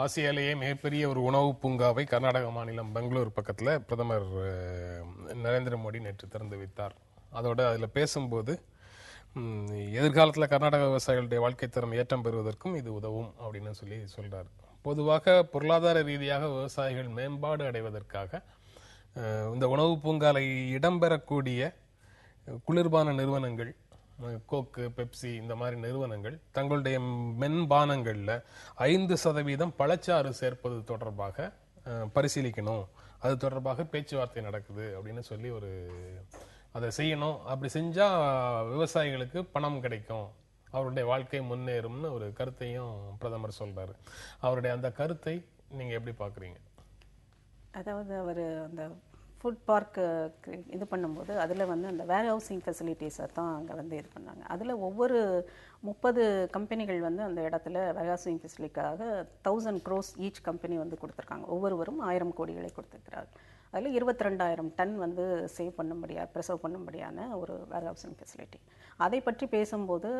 ஆசியாலேயே மிகப்பெரிய ஒரு உணவு பூங்காவை கர்நாடக மாநிலம் பெங்களூர் பக்கத்தில் பிரதமர் நரேந்திர மோடி நேற்று திறந்து வைத்தார். அதோட அதில் பேசும்போது எதிர்காலத்தில் கர்நாடக விவசாயிகளுடைய வாழ்க்கை தரம் ஏற்றம் பெறுவதற்கும் இது உதவும் அப்படின்னு சொல்றார். பொதுவாக பொருளாதார ரீதியாக விவசாயிகள் மேம்பாடு அடைவதற்காக இந்த உணவு பூங்காலை இடம்பெறக்கூடிய குளிர்பான நிறுவனங்கள், கோக்கு, பெப்சி இந்த மாதிரி நிறுவனங்கள் தங்களுடைய மென்பானங்களில் 5% பழச்சாறு சேர்ப்பது தொடர்பாக பரிசீலிக்கணும், அது தொடர்பாக பேச்சுவார்த்தை நடக்குது அப்படின்னு சொல்லி அதை செய்யணும். அப்படி செஞ்சா விவசாயிகளுக்கு பணம் கிடைக்கும், அவருடைய வாழ்க்கை முன்னேறும்னு ஒரு கருத்தையும் பிரதமர் சொல்றாரு. அவருடைய அந்த கருத்தை நீங்க எப்படி பாக்குறீங்க? அதாவது அவர் அந்த ஃபுட் பார்க் இது பண்ணும்போது அதில் வந்து அந்த வேர் ஹவுசிங் ஃபெசிலிட்டிஸை தான் அங்கே வந்து இது பண்ணாங்க. அதில் ஒவ்வொரு 30 கம்பெனிகள் வந்து அந்த இடத்துல வேர் ஹவுசிங் ஃபெசிலிட்டிக்காக 1000 crores ஈச் கம்பெனி வந்து கொடுத்துருக்காங்க. ஒவ்வொருவரும் 1000 கோடிகளை கொடுத்துருக்கிறார். அதில் 22,000 டன் வந்து சேவ் பண்ணும்படியாக ப்ரிசர்வ் பண்ணும்படியான ஒரு வேர் ஹவுசிங் ஃபெசிலிட்டி. அதை பற்றி பேசும்போது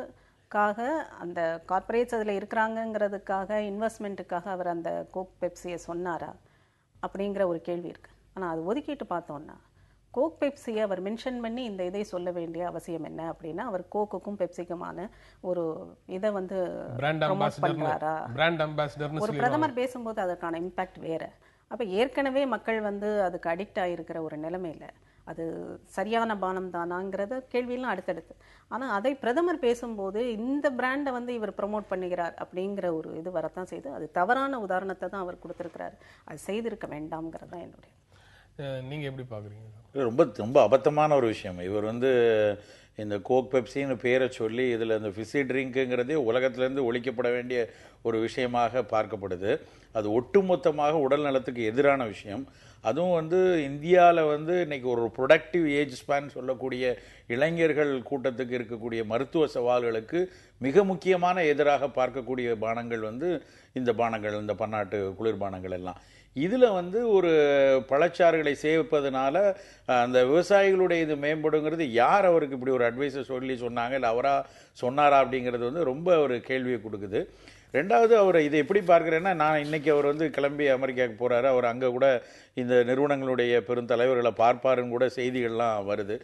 அந்த கார்ப்பரேட்ஸ் அதில் இருக்கிறாங்கங்கிறதுக்காக இன்வெஸ்ட்மெண்ட்டுக்காக அவர் அந்த கோக் பெப்சியை சொன்னாரா அப்படிங்கிற ஒரு கேள்வி இருக்குது. ஆனால் அது ஒதுக்கிட்டு பார்த்தோன்னா கோக் பெப்சியை அவர் மென்ஷன் பண்ணி இந்த இதை சொல்ல வேண்டிய அவசியம் என்ன அப்படின்னா, அவர் கோக்குக்கும் பெப்சிக்குமான ஒரு இதை வந்து ப்ரமோட் பண்ணுறாரா? ஒரு பிரதமர் பேசும்போது அதற்கான இம்பேக்ட் வேறு. அப்போ ஏற்கனவே மக்கள் வந்து அதுக்கு அடிக்ட் ஆகிருக்கிற ஒரு நிலைமையில் அது சரியான பானம் தானாங்கிறத கேள்வியெல்லாம் அடுத்தடுத்து. ஆனால் அதை பிரதமர் பேசும்போது இந்த பிராண்டை வந்து இவர் ப்ரமோட் பண்ணுகிறார் அப்படிங்கிற ஒரு இது வரத்தான் செய்து, அது தவறான உதாரணத்தை தான் அவர் கொடுத்துருக்கிறார். அது செய்திருக்க வேண்டாம்ங்கிறது தான் என்னுடைய. நீங்கள் எப்படி பார்க்குறீங்க? ரொம்ப ரொம்ப அபத்தமான ஒரு விஷயம். இவர் வந்து இந்த கோக் பெப்சின்னு பேரை சொல்லி இதில் இந்த ஃபிஸி ட்ரிங்க்குங்கிறதே உலகத்திலேருந்து ஒழிக்கப்பட வேண்டிய ஒரு விஷயமாக பார்க்கப்படுது. அது ஒட்டுமொத்தமாக உடல் நலத்துக்கு எதிரான விஷயம். அதுவும் வந்து இந்தியாவில் வந்து இன்றைக்கி ஒரு ப்ரொடக்டிவ் ஏஜ் ஸ்பேன் சொல்லக்கூடிய இளைஞர்கள் கூட்டத்துக்கு இருக்கக்கூடிய மருத்துவ சவால்களுக்கு மிக முக்கியமான எதிராக பார்க்கக்கூடிய பானங்கள் வந்து இந்த பானங்கள், இந்த பன்னாட்டு குளிர்பானங்கள் எல்லாம். இதில் வந்து ஒரு பழச்சாறுகளை சேர்ப்பதனால அந்த விவசாயிகளுடைய இது மேம்படுங்கிறது யார் அவருக்கு இப்படி ஒரு அட்வைஸை சொன்னாங்க, இல்லை அவராக சொன்னாரா அப்படிங்கிறது வந்து ரொம்ப ஒரு கேள்வியை கொடுக்குது. ரெண்டாவது, அவர் இதை எப்படி பார்க்குறேன்னா, நான் இன்றைக்கி அவர் வந்து கிளம்பி அமெரிக்காவுக்கு போகிறாரு. அவர் அங்கே கூட இந்த நிறுவனங்களுடைய பெருந்தலைவர்களை பார்ப்பாருன்னு கூட செய்திகள்லாம் வருது.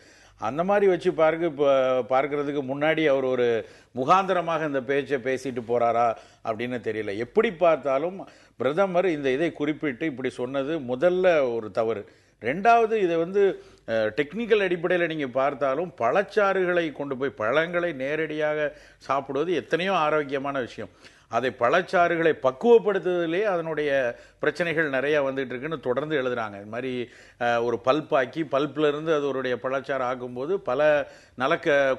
அந்த மாதிரி வச்சு பார்க்கறதுக்கு முன்னாடி அவர் ஒரு முகாந்திரமாக இந்த பேச்சை பேசிட்டு போகிறாரா அப்படின்னு தெரியல. எப்படி பார்த்தாலும் பிரதமர் இந்த இதை குறிப்பிட்டு இப்படி சொன்னது முதல்ல ஒரு தவறு. ரெண்டாவது, இதை வந்து டெக்னிக்கல் அடிப்படையில் நீங்கள் பார்த்தாலும் பழச்சாறுகளை கொண்டு போய் பழங்களை நேரடியாக சாப்பிடுவது எத்தனையோ ஆரோக்கியமான விஷயம். அதை பழச்சாறுகளை பக்குவப்படுத்துவதிலே அதனுடைய பிரச்சனைகள் நிறையா வந்துட்டு இருக்குன்னு தொடர்ந்து எழுதுகிறாங்க. இது மாதிரி ஒரு பல்பாக்கி பல்ப்லேருந்து அது ஒரு பழச்சாறு ஆக்கும்போது பல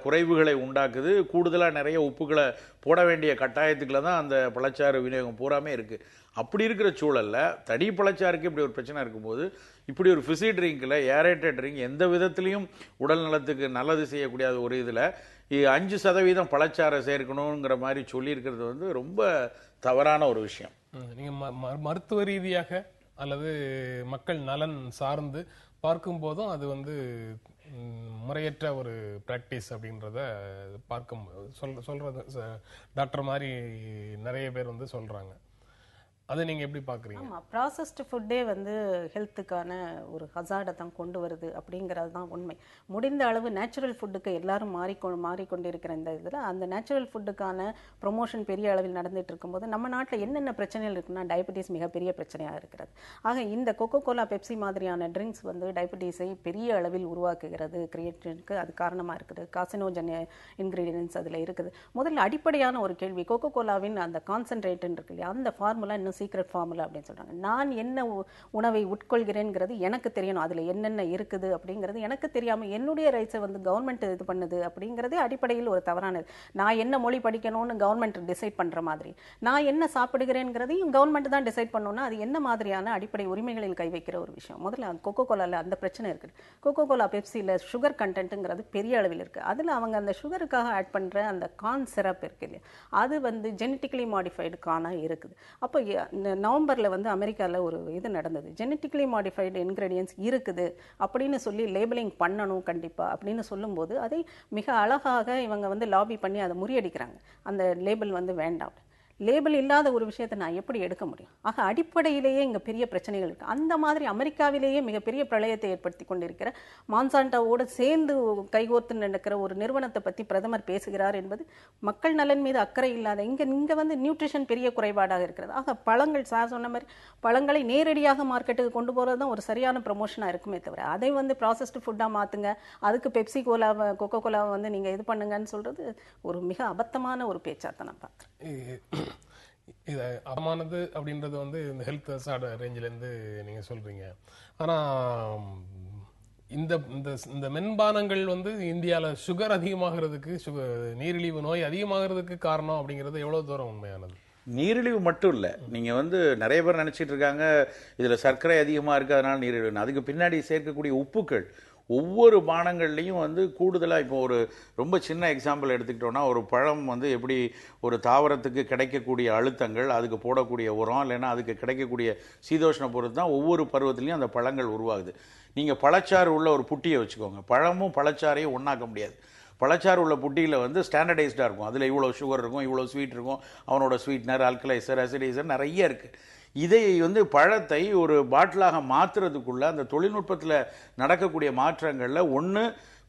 குறைவுகளை உண்டாக்குது. கூடுதலாக நிறைய உப்புகளை போட வேண்டிய கட்டாயத்துக்குள்ள தான் அந்த பழச்சாறு விநியோகம் பூராமே இருக்குது. அப்படி இருக்கிற சூழலில் தடி பழச்சாருக்கு இப்படி ஒரு பிரச்சனை இருக்கும்போது இப்படி ஒரு ஃபிஸி ட்ரிங்கில் ஏரேட்டட் ட்ரிங்க் எந்த விதத்துலையும் உடல் நலத்துக்கு நல்லது செய்யக்கூடிய ஒரு இதில் 5% பழச்சாறை சேர்க்கணுங்கிற மாதிரி சொல்லியிருக்கிறது வந்து ரொம்ப தவறான ஒரு விஷயம். நீங்கள் மருத்துவ ரீதியாக அல்லது மக்கள் நலன் சார்ந்து பார்க்கும்போதும் அது வந்து முறையற்ற ஒரு பிராக்டிஸ் அப்படின்றத சொல்றது டாக்டர் மாதிரி நிறைய பேர் வந்து சொல்றாங்க. அதை நீங்கள் எப்படி பார்க்குறீங்க? ஆமாம், ப்ராசஸ்டு ஃபுட்டே வந்து ஹெல்த்துக்கான ஒரு ஹசார்டை தான் கொண்டு வருது அப்படிங்கிறது தான் உண்மை. முடிந்த அளவு நேச்சுரல் ஃபுட்டுக்கு எல்லாரும் மாறிக்கொண்டிருக்கிற இந்த இதில் அந்த நேச்சுரல் ஃபுட்டுக்கான ப்ரொமோஷன் பெரிய அளவில் நடந்துகிட்டு இருக்கும்போது நம்ம நாட்டில் என்னென்ன பிரச்சனைகள் இருக்குன்னா டயபெட்டிஸ் மிகப்பெரிய பிரச்சனையாக இருக்கிறது. ஆக இந்த கொக்கோ கோலா, பெப்சி மாதிரியான ட்ரிங்க்ஸ் வந்து டயபெட்டிஸை பெரிய அளவில் உருவாக்குகிறது, கிரியேட்டிற்கு அது காரணமாக இருக்குது. காசினோஜன் இன்க்ரீடியன்ஸ் அதில் இருக்குது. முதல்ல அடிப்படையான ஒரு கேள்வி, கொக்கோ கோலாவின் அந்த கான்சன்ட்ரேட்னு இருக்கு இல்லையா, அந்த ஃபார்முலா இன்னும் சீக்ரெட் ஃபார்முலா அப்படின்னு சொல்றாங்க. நான் என்ன உணவை உட்கொள்கிறேங்கிறது எனக்கு தெரியணும், அதில் என்னென்ன இருக்குது அப்படிங்கிறது எனக்கு தெரியாமல் என்னுடைய ரைட்ஸை வந்து கவர்மெண்ட் இது பண்ணுது அப்படிங்கிறதே அடிப்படையில் ஒரு தவறானது. நான் என்ன மொழி படிக்கணும்னு கவர்மெண்ட் டிசைட் பண்ணுற மாதிரி நான் என்ன சாப்பிடுகிறேங்கிறதையும் கவர்மெண்ட் தான் டிசைட் பண்ணணும்னா அது என்ன மாதிரியான அடிப்படை உரிமைகளில் கை வைக்கிற ஒரு விஷயம். முதல்ல கொக்கோ கோலாவில் அந்த பிரச்சனை இருக்குது. கொக்கோ கோலா, பெப்சியில் சுகர் கண்டென்ட்டுங்கிறது பெரிய அளவில் இருக்குது. அதில் அவங்க அந்த சுகருக்காக ஆட் பண்ணுற அந்த கார்ன் சிரப் இருக்கு இல்லையா, அது வந்து ஜெனட்டிக்கலி மாடிஃபைடு கார்னாக இருக்குது. அப்போ நவம்பரில் வந்து அமெரிக்காவில் ஒரு இது நடந்தது, ஜெனட்டிக்கலி மாடிஃபைடு இன்க்ரீடியன்ஸ் இருக்குது அப்படின்னு சொல்லி லேபிளிங் பண்ணணும் கண்டிப்பாக அப்படின்னு சொல்லும்போது அதை மிக அழகாக இவங்க வந்து லாபி பண்ணி அதை முறியடிக்கிறாங்க. அந்த லேபிள் வந்து வேண்டாம். லேபிள் இல்லாத ஒரு விஷயத்தை நான் எப்படி எடுக்க முடியும்? ஆக அடிப்படையிலேயே இங்கே பெரிய பிரச்சனைகள் இருக்குது. அந்த மாதிரி அமெரிக்காவிலேயே மிகப்பெரிய பிரளயத்தை ஏற்படுத்தி கொண்டிருக்கிற மான்சான்டாவோடு சேர்ந்து கைகோர்த்து நடக்கிற ஒரு நிறுவனத்தை பற்றி பிரதமர் பேசுகிறார் என்பது மக்கள் நலன் மீது அக்கறை இல்லாத. இங்கே வந்து நியூட்ரிஷன் பெரிய குறைபாடாக இருக்கிறது. ஆக பழங்கள் சார் சொன்ன மாதிரி பழங்களை நேரடியாக மார்க்கெட்டுக்கு கொண்டு போகிறது தான் ஒரு சரியான ப்ரமோஷனாக இருக்குமே தவிர அதை வந்து ப்ராசஸ்டு ஃபுட்டாக மாற்றுங்க, அதுக்கு பெப்சி கோலாவை கொக்கோ கோலாவை வந்து நீங்கள் இது பண்ணுங்கன்னு சொல்கிறது ஒரு மிக அபத்தமான ஒரு பேச்சாக நான் பார்க்குறேன். இது அபமானது அப்படின்றது வந்து இந்த ஹெல்த் ஹசார்ட் ரேஞ்சிலேருந்து நீங்கள் சொல்கிறீங்க. ஆனால் இந்த இந்த மென்பானங்கள் வந்து இந்தியாவில் சுகர் அதிகமாகிறதுக்கு, நீரிழிவு நோய் அதிகமாகிறதுக்கு காரணம் அப்படிங்கிறது எவ்வளோ தூரம் உண்மையானது? நீரிழிவு மட்டும் இல்லை, நீங்கள் வந்து நிறைய பேர் நினச்சிட்டு இருக்காங்க இதில் சர்க்கரை அதிகமாக இருக்குது அதனால் நீரிழிவு. அதுக்கு பின்னாடி சேர்க்கக்கூடிய உப்புக்கள் ஒவ்வொரு பானங்கள்லையும் வந்து கூடுதலாக. இப்போ ஒரு ரொம்ப சின்ன எக்ஸாம்பிள் எடுத்துக்கிட்டோன்னா, ஒரு பழம் வந்து எப்படி ஒரு தாவரத்துக்கு கிடைக்கக்கூடிய அழுத்தங்கள், அதுக்கு போடக்கூடிய உரம், இல்லைன்னா அதுக்கு கிடைக்கக்கூடிய சீதோஷ்ண பொறுத்து தான் ஒவ்வொரு பருவத்திலையும் அந்த பழங்கள் உருவாகுது. நீங்கள் பழச்சாறு உள்ள ஒரு புட்டியை வச்சுக்கோங்க, பழமும் பழச்சாரையும் ஒன்றாக்க முடியாது. பழச்சாறு உள்ள புட்டியில் வந்து ஸ்டாண்டர்டைஸ்டாக இருக்கும், அதில் இவ்வளோ சுகர் இருக்கும், இவ்வளோ ஸ்வீட் இருக்கும், அவனோட ஸ்வீட்னர், ஆல்கலைசர், அசிடைசர் நிறைய இருக்குது. இதை வந்து பழத்தை ஒரு பாட்டிலாக மாற்றுறதுக்குள்ள அந்த தொழில்நுட்பத்தில் நடக்கக்கூடிய மாற்றங்களில் ஒன்று,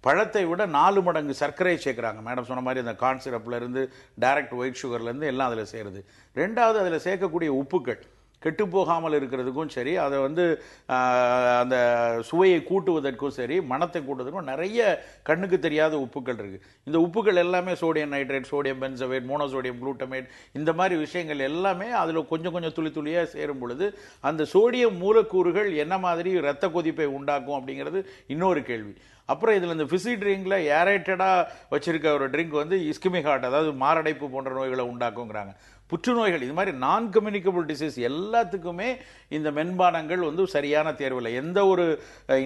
பழத்தை விட 4 மடங்கு சர்க்கரை சேர்க்குறாங்க. மேடம் சொன்ன மாதிரி அந்த கார்ன் சிரப்லேருந்து டைரக்ட் ஒயிட் சுகர்லேருந்து எல்லாம் அதில் சேருது. ரெண்டாவது, அதில் சேர்க்கக்கூடிய உப்புக்கள் கெட்டு போகாமல் இருக்கிறதுக்கும் சரி, அதை வந்து அந்த சுவையை கூட்டுவதற்கும் சரி, மணத்தை கூட்டுவதற்கும் நிறைய கண்ணுக்கு தெரியாத உப்புக்கள் இருக்குது. இந்த உப்புக்கள் எல்லாமே sodium nitrate, sodium benzoate, monosodium glutamate, இந்த மாதிரி விஷயங்கள் எல்லாமே அதில் கொஞ்சம் கொஞ்சம் துளி துளியாக சேரும் பொழுது அந்த சோடியம் மூலக்கூறுகள் என்ன மாதிரி இரத்த கொதிப்பை உண்டாக்கும் அப்படிங்கிறது இன்னொரு கேள்வி. அப்புறம் இதில் இந்த ஃபிஸி ட்ரிங்கில் ஏரேட்டடாக வச்சுருக்க ஒரு ட்ரிங்க் வந்து இஸ்கிமிக் ஹார்ட், அதாவது மாரடைப்பு போன்ற நோய்களை உண்டாக்குங்கிறாங்க. புற்றுநோய்கள், இது மாதிரி நான் கம்யூனிகபிள் டிசீஸ் எல்லாத்துக்குமே இந்த மென்பானங்கள் வந்து சரியான தேர்வில்லை. எந்த ஒரு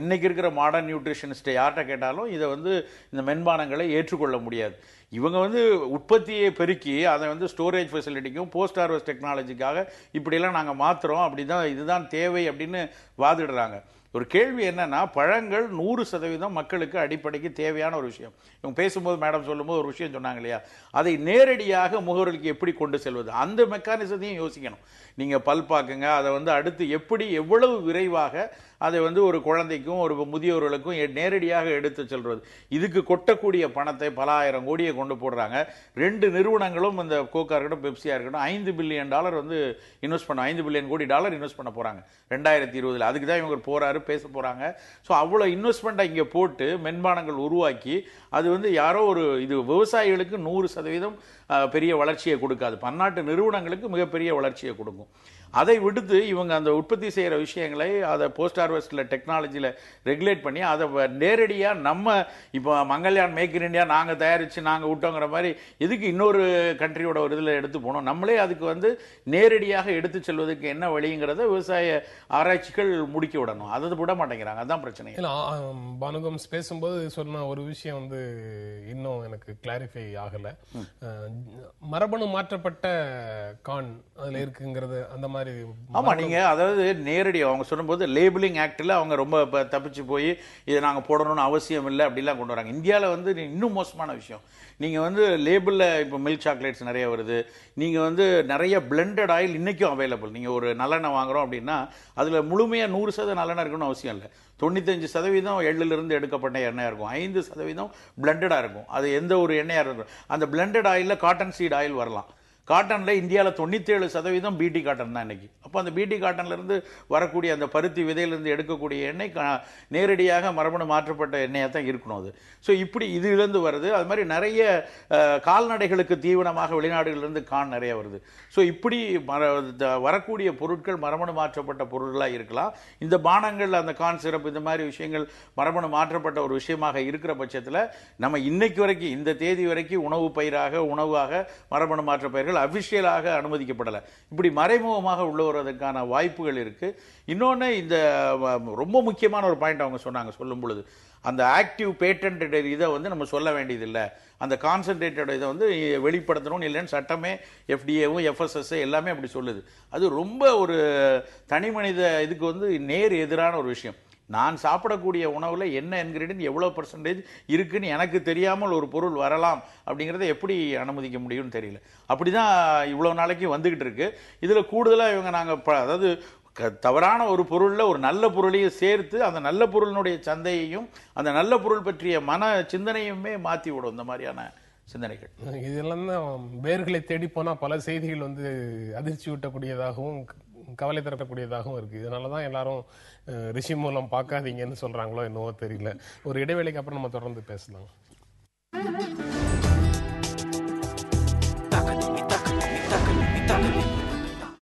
இன்னைக்கு இருக்கிற மாடர்ன் நியூட்ரிஷனிஸ்ட்டை யார்கிட்ட கேட்டாலும் இதை வந்து இந்த மென்பானங்களை ஏற்றுக்கொள்ள முடியாது. இவங்க வந்து உற்பத்தியை பெருக்கி அதை வந்து ஸ்டோரேஜ் ஃபெசிலிட்டிக்கும் போஸ்ட் ஹார்வெஸ்ட் டெக்னாலஜிக்காக இப்படியெல்லாம் நாங்கள் மாற்றுறோம், அப்படி தான் இதுதான் தேவை அப்படின்னு வாதிடுறாங்க. ஒரு கேள்வி என்னன்னா, பழங்கள் 100% மக்களுக்கு அடிப்படைக்கு தேவையான ஒரு விஷயம். இவங்க பேசும்போது மேடம் சொல்லும்போது ஒரு விஷயம் சொன்னாங்க இல்லையா, அதை நேரடியாக முகவர்களுக்கு எப்படி கொண்டு செல்வது, அந்த மெக்கானிசத்தையும் யோசிக்கணும். நீங்கள் பல்பாக்குங்க, அதை வந்து அடுத்து எப்படி எவ்வளவு விரைவாக அதை வந்து ஒரு குழந்தைக்கும் ஒரு முதியோர்களுக்கும் நேரடியாக எடுத்து செல்வது. இதுக்கு கொட்டக்கூடிய பணத்தை பல ஆயிரம் கோடியை கொண்டு போடுறாங்க. 2 நிறுவனங்களும், இந்த கோக்கா இருக்கட்டும் பெப்சியா இருக்கட்டும், $5 பில்லியன் வந்து இன்வெஸ்ட் பண்ண, $5 பில்லியன் கோடி இன்வெஸ்ட் பண்ண போறாங்க 2020. அதுக்கு தான் இவங்க போறாரு, பேச போறாங்க. ஸோ அவ்வளோ இன்வெஸ்ட்மெண்ட்டை இங்கே போட்டு மென்பானங்கள் உருவாக்கி அது வந்து யாரோ ஒரு இது விவசாயிகளுக்கு 100% பெரிய வளர்ச்சியை கொடுக்காது, பன்னாட்டு நிறுவனங்களுக்கு மிகப்பெரிய வளர்ச்சியை கொடுக்கும். அதை விடுத்து இவங்க அந்த உற்பத்தி செய்கிற விஷயங்களை அதை போஸ்ட் ஹார்வெஸ்டில் டெக்னாலஜியில் ரெகுலேட் பண்ணி அதை நேரடியாக நம்ம இப்போ மங்கள்யான் மேக் இன் இண்டியா நாங்கள் தயாரித்து நாங்கள் விட்டோங்கிற மாதிரி எதுக்கு இன்னொரு கண்ட்ரியோட ஒரு இதில் எடுத்து போனோம்? நம்மளே அதுக்கு வந்து நேரடியாக எடுத்து செல்வதற்கு என்ன வழிங்கிறத விவசாய ஆராய்ச்சிகள் முடிக்க விடணும். அதை விட மாட்டேங்கிறாங்க, அதுதான் பிரச்சனை. இல்லை, பானுகம்ஸ் பேசும்போது சொன்ன ஒரு விஷயம் வந்து இன்னும் எனக்கு கிளாரிஃபை ஆகலை. மரபணு மாற்றப்பட்ட கான் அதில் இருக்குங்கிறது அந்த மாதிரி. ஆமா, நீங்க அதாவது நேரடி அவங்க சொல்லும்போது லேபிளிங் ஆக்ட்ல அவங்க ரொம்ப தப்பிச்சு போய் இதை நாங்க போடணும்னு அவசியம் இல்லை அப்படிலாம் கொண்டு வராங்க. இந்தியாவில் வந்து இன்னும் மோசமான விஷயம், நீங்க வந்து லேபிள்ல இப்போ மில்க் சாக்லேட்ஸ் நிறைய வருது, நீங்க வந்து நிறைய பிளெண்டட் ஆயில் இன்னைக்கும் அவைலபிள். நீங்க ஒரு நல்லெண்ணெய் வாங்குறோம் அப்படின்னா அதுல முழுமையா 100% நல்லெண்ணெய் இருக்கணும்னு அவசியம் இல்லை. 95% எள்ளிலிருந்து எடுக்கப்பட்ட எண்ணெயா இருக்கும், 5% பிளெண்டடா இருக்கும். அது எந்த ஒரு எண்ணெயா இருக்கும். அந்த பிளெண்டட் ஆயில்ல காட்டன் சீட் ஆயில் வரலாம். காட்டனில் இந்தியாவில் 97% பிடி காட்டன் தான் இன்னைக்கு. அப்போ அந்த பிடி காட்டன்லேருந்து வரக்கூடிய அந்த பருத்தி விதையிலிருந்து எடுக்கக்கூடிய எண்ணெய் நேரடியாக மரபணு மாற்றப்பட்ட எண்ணெயாக தான் இருக்கணும் அது. ஸோ இப்படி இதுலேருந்து வருது. அது மாதிரி நிறைய கால்நடைகளுக்கு தீவனமாக வெளிநாடுகளிலிருந்து கான் நிறைய வருது. ஸோ இப்படி வரக்கூடிய பொருட்கள் மரபணு மாற்றப்பட்ட பொருட்களாக இருக்கலாம். இந்த பானங்கள், அந்த கான் சிரப், இந்த மாதிரி விஷயங்கள் மரபணு மாற்றப்பட்ட ஒரு விஷயமாக இருக்கிற பட்சத்தில் நம்ம இன்னைக்கு வரைக்கும், இந்த தேதி வரைக்கும் உணவு பயிராக, உணவாக மரபணு மாற்ற பயிர்கள் அபிஷியலாக அனுமதிக்கப்படலை. இப்படி மறைமுகமாக உள்ள வருவதற்கான வாய்ப்புகள் இருக்கு. இன்னொன்று, இந்த ரொம்ப முக்கியமான ஒரு பாயிண்ட் அவங்க சொன்னாங்க சொல்லும் பொழுது, அந்த ஆக்டிவ் பேட்டன்ட் இதை வந்து நம்ம சொல்ல வேண்டியதில்லை, அந்த கான்சன்ட்ரேட்டட் இதை வந்து வெளிப்படுத்தணும் இல்லைன்னு சட்டமே, எஃப்டிஏவும் எஃப்எஸ்எஸ்ஏ எல்லாமே அப்படி சொல்லுது. அது ரொம்ப ஒரு தனி மனித இதுக்கு வந்து நேர் எதிரான ஒரு விஷயம். நான் சாப்பிடக்கூடிய உணவில் என்ன இன்கிரீடியன்ட் எவ்வளோ பர்சன்டேஜ் இருக்குன்னு எனக்கு தெரியாமல் ஒரு பொருள் வரலாம் அப்படிங்கிறத எப்படி அனுமதிக்க முடியும்னு தெரியல. அப்படி தான் இவ்வளோ நாளைக்கு வந்துக்கிட்டு இருக்கு. இதில் கூடுதலாக இவங்க நாங்கள் அதாவது தவறான ஒரு பொருளில் ஒரு நல்ல பொருளையும் சேர்த்து அந்த நல்ல பொருளினுடைய சந்தையையும் அந்த நல்ல பொருள் பற்றிய மன சிந்தனையுமே மாற்றி விடும் இந்த மாதிரியான சிந்தனைகள். இதெல்லாம் தான் வேர்களை தேடி போனா பல செய்திகள் வந்து அதிர்ச்சி ஊட்டக்கூடியதாகவும் கவலை தரக்கூடியதாகவும் இருக்கு. இதனாலதான் எல்லாரும் ரிஷி மூலம் பார்க்காதீங்கன்னு சொல்றாங்களோ என்னவோ தெரியல. ஒரு இடைவேளைக்கு அப்புறம் நம்ம தொடர்ந்து பேசலாம்.